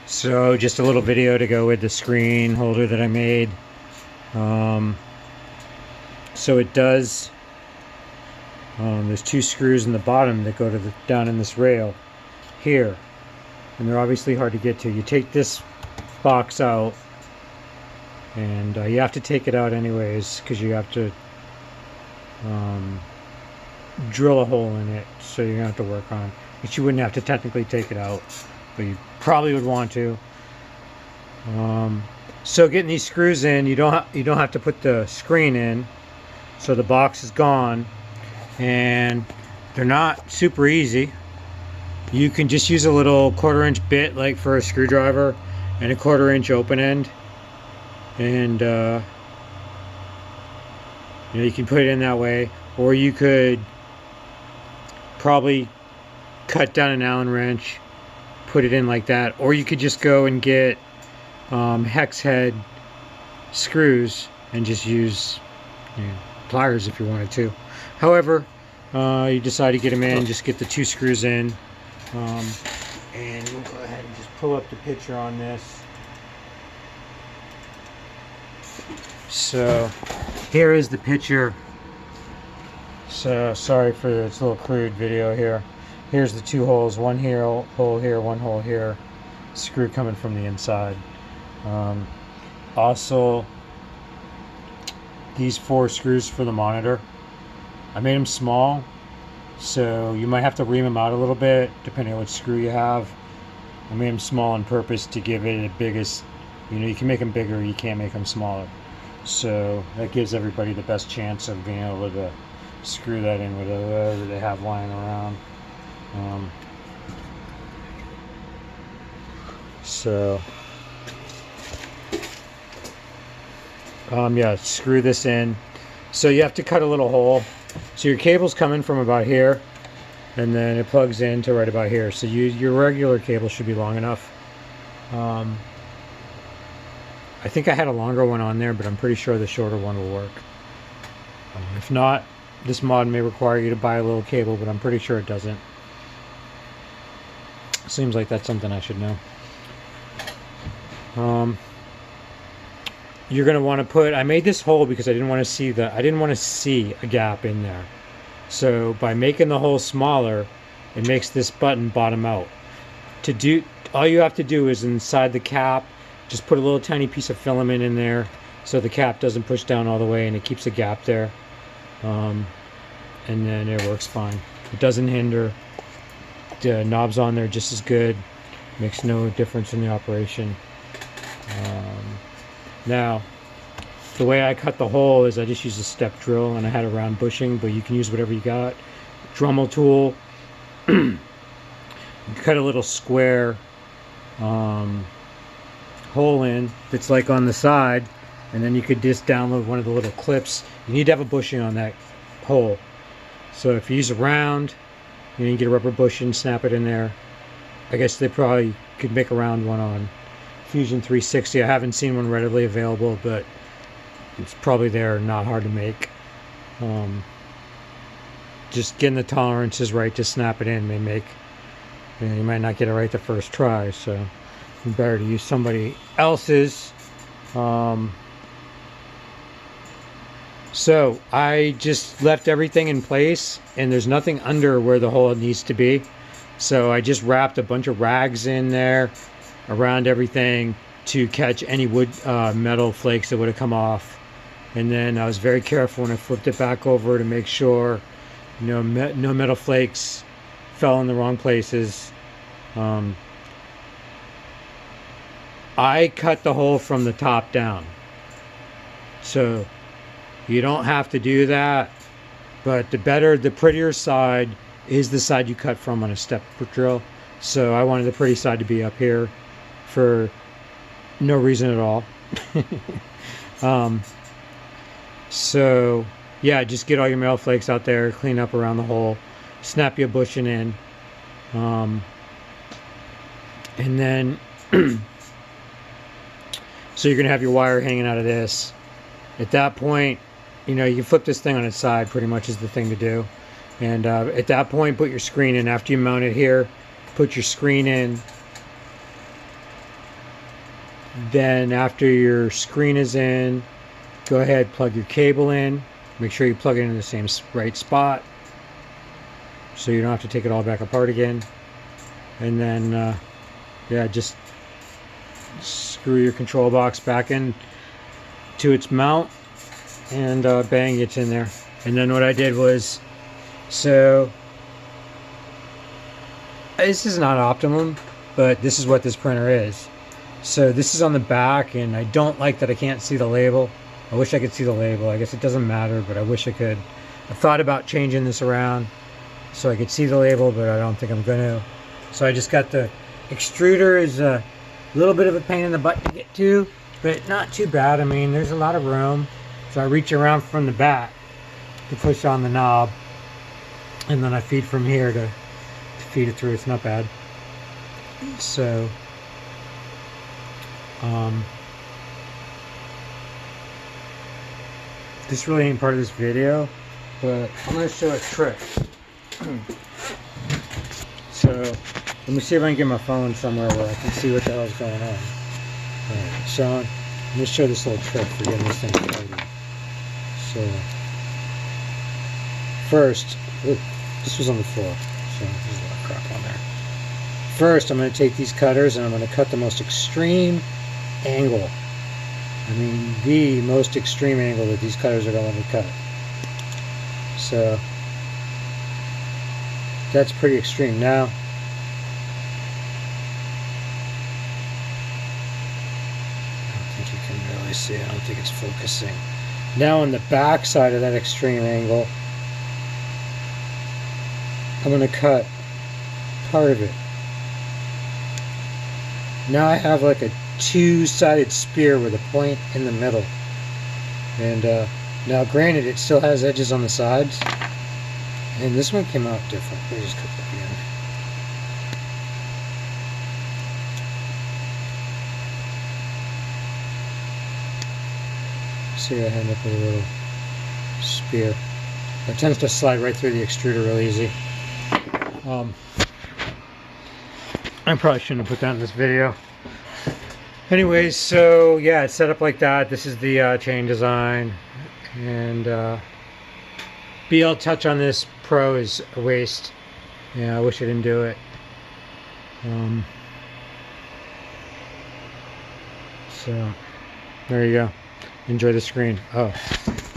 So just a little video to go with the screen holder that I made. So it does, there's two screws in the bottom that go to the down in this rail here, and they're obviously hard to get to. You take this box out, and you have to take it out anyways because you have to drill a hole in it, so you're gonna have to work on it. But you wouldn't have to technically take it out, but you probably would want to. So getting these screws in, you don't have to put the screen in, so the box is gone, and they're not super easy. You can just use a little 1/4 inch bit like for a screwdriver and a 1/4 inch open end, and you can put it in that way, or you could probably cut down an Allen wrench, put it in like that, or you could just go and get hex head screws and just use pliers if you wanted to. However, you decide to get them in, just get the two screws in, and we'll go ahead and just pull up the picture on this. So here is the picture. So sorry for this little crude video here. Here's the two holes, one here, hole here, one hole here, screw coming from the inside. Also, these 4 screws for the monitor, I made them small, so you might have to ream them out a little bit depending on what screw you have. I made them small on purpose to give it the biggest, you can make them bigger, you can't make them smaller. So that gives everybody the best chance of being able to screw that in with whatever they have lying around. Yeah, screw this in. So you have to cut a little hole. So your cable's coming from about here, and then it plugs into right about here. So your regular cable should be long enough. I think I had a longer one on there, but I'm pretty sure the shorter one will work. If not, this mod may require you to buy a little cable, but I'm pretty sure it doesn't. Seems like that's something I should know. You're gonna want to put. I made this hole because I didn't want to see a gap in there. So by making the hole smaller, it makes this button bottom out. All you have to do is inside the cap, just put a little tiny piece of filament in there, so the cap doesn't push down all the way, and it keeps a gap there. And then it works fine. It doesn't hinder. The knobs on there just as good, makes no difference in the operation. Now the way I cut the hole is I just used a step drill, and I had a round bushing, but you can use whatever you got. Dremel tool. You cut a little square hole in that's like on the side, and then you could just download one of the little clips. You need to have a bushing on that hole, so if you use a round, you get a rubber bushing, snap it in there. I guess they probably could make a round one on Fusion 360. I haven't seen one readily available, but it's probably there, not hard to make. Just getting the tolerances right to snap it in may make, you might not get it right the first try, so it's better to use somebody else's. So I just left everything in place, and there's nothing under where the hole needs to be. So I just wrapped a bunch of rags in there around everything to catch any wood metal flakes that would have come off. And then I was very careful when I flipped it back over to make sure no metal flakes fell in the wrong places. I cut the hole from the top down, so you don't have to do that, but the prettier side is the side you cut from on a step drill. So I wanted the pretty side to be up here for no reason at all. So yeah, just get all your metal flakes out there, clean up around the hole, snap your bushing in, and then so you're gonna have your wire hanging out of this. At that point, you can flip this thing on its side, pretty much is the thing to do. And at that point, put your screen in. After you mount it here, put your screen in, Then after your screen is in, go ahead, plug your cable in. Make sure you plug it in the same right spot so you don't have to take it all back apart again. And then, yeah, just screw your control box back in to its mount and bang, it's in there. And then what I did was, so this is not optimum, but this is what this printer is. So this is on the back, and I don't like that I can't see the label. I wish I could see the label. I guess it doesn't matter, but I wish I could. I thought about changing this around so I could see the label, but I don't think I'm going to. So I just got the extruder. Is a little bit of a pain in the butt to get to, but not too bad. I mean, there's a lot of room. So I reach around from the back to push on the knob, and then I feed from here to feed it through. It's not bad. So this really ain't part of this video, but I'm going to show a trick. So let me see if I can get my phone somewhere where I can see what the hell's going on. Alright, Sean, let me show this little trick for getting this thing started. So first, this was on the floor, so there's a lot of crap on there. First, I'm going to take these cutters and I'm going to cut the most extreme angle. I mean, the most extreme angle that these cutters are going to cut. So that's pretty extreme. Now, I don't think you can really see. I don't think it's focusing. Now on the back side of that extreme angle, I'm going to cut part of it. Now I have like a two-sided spear with a point in the middle. And now granted, it still has edges on the sides. And this one came out different. Let me just cut that again. See, I end up with a little spear. It tends to slide right through the extruder real easy. I probably shouldn't have put that in this video. Anyways, so yeah, it's set up like that. This is the chain design. And BL Touch on this Pro is a waste. Yeah, I wish I didn't do it. So there you go. Enjoy the screen. Oh,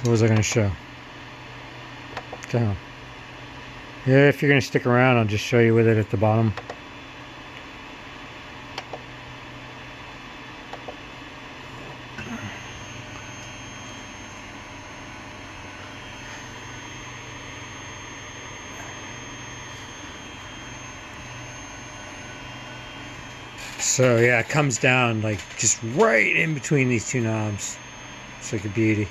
what was I going to show? What the hell? Yeah, if you're going to stick around, I'll just show you with it at the bottom. So yeah, it comes down like just right in between these two knobs. It's like a beauty.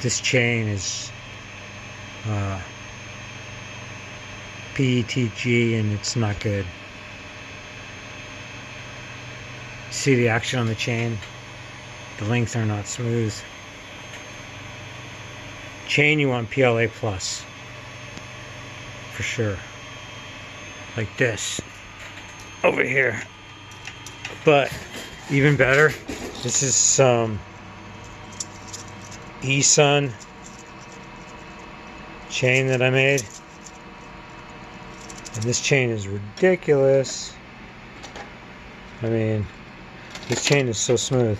This chain is PETG and it's not good. See the action on the chain? The links are not smooth. Chain, you want PLA plus for sure, like this over here. But even better, this is some eSun chain that I made, and this chain is ridiculous. I mean, this chain is so smooth.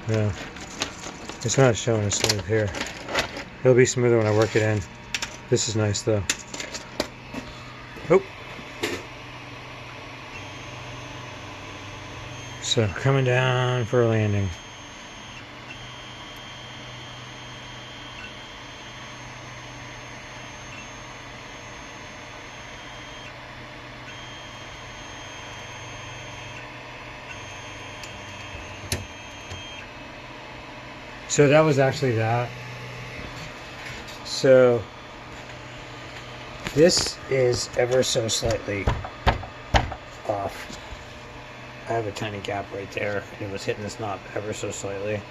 Yeah, it's not showing as smooth here. It'll be smoother when I work it in. This is nice though. Oh. So coming down for a landing. So that was actually that. So this is ever so slightly off. I have a tiny gap right there, and it was hitting this knob ever so slightly.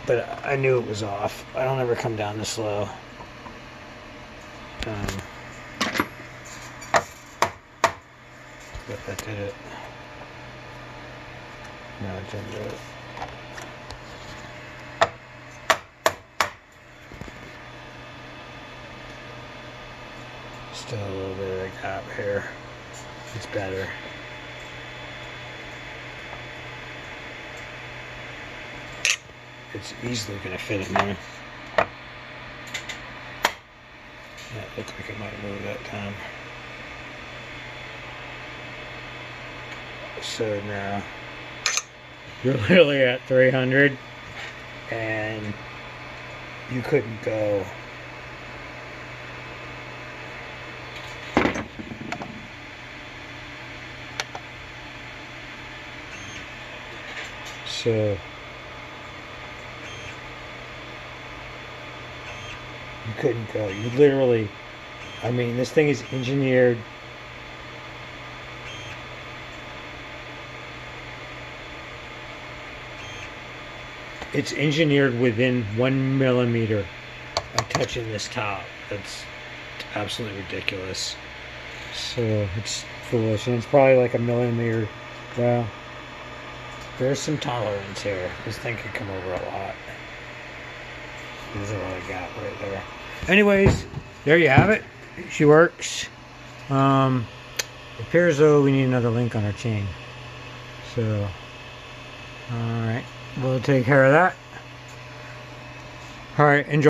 But I knew it was off. I don't ever come down this low. But that did it. No, it didn't do it. Still a little bit of a gap here. It's better. It's easily going to fit in there. That looked like it might have moved that time. So now you're literally at 300 and you couldn't go so you couldn't go. You literally, I mean, this thing is engineered. It's engineered within 1 millimeter of touching this top. That's absolutely ridiculous. So it's foolish, and it's probably like a millimeter. Well, there's some tolerance here. This thing could come over a lot. There's a lot of gap right there. Anyways, there you have it. She works. It appears though we need another link on our chain. So, alright. We'll take care of that. Alright, enjoy.